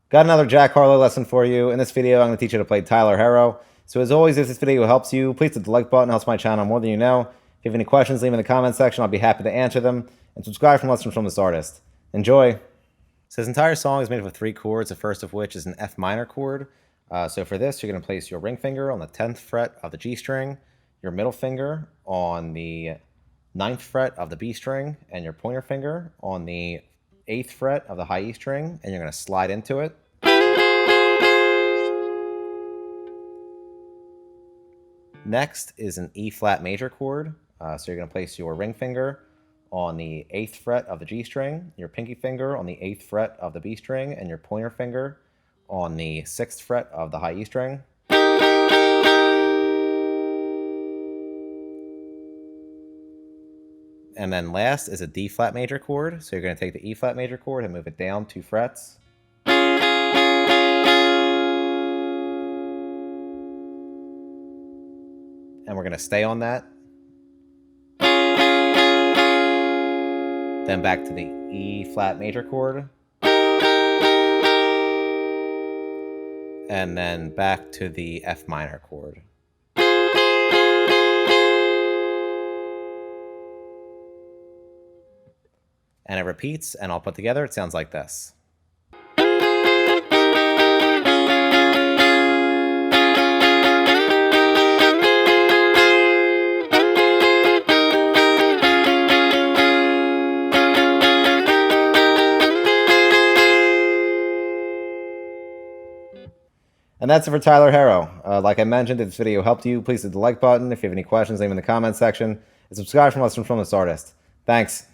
Got another Jack Harlow lesson for you. In this video, I'm going to teach you to play Tyler Herro. So as always, if this video helps you, please hit the like button. It helps my channel more than you know. If you have any questions, leave them in the comment section. I'll be happy to answer them. And subscribe for lessons from this artist. Enjoy. So this entire song is made up of 3 chords, the first of which is an F minor chord. So for this, you're going to place your ring finger on the 10th fret of the G string, your middle finger on the 9th fret of the B string, and your pointer finger on the 8th fret of the high E string, and you're going to slide into it. Next is an E flat major chord. So you're going to place your ring finger on the 8th fret of the G string, your pinky finger on the 8th fret of the B string, and your pointer finger on the 6th fret of the high E string. And then last is a D flat major chord. So you're going to take the E flat major chord and move it down 2 frets. And we're going to stay on that. Then back to the E flat major chord. And then back to the F minor chord. And it repeats, and all put together, it sounds like this. And that's it for Tyler Herro. Like I mentioned, if this video helped you, please hit the like button. If you have any questions, leave them in the comment section. And subscribe for lessons from this artist. Thanks.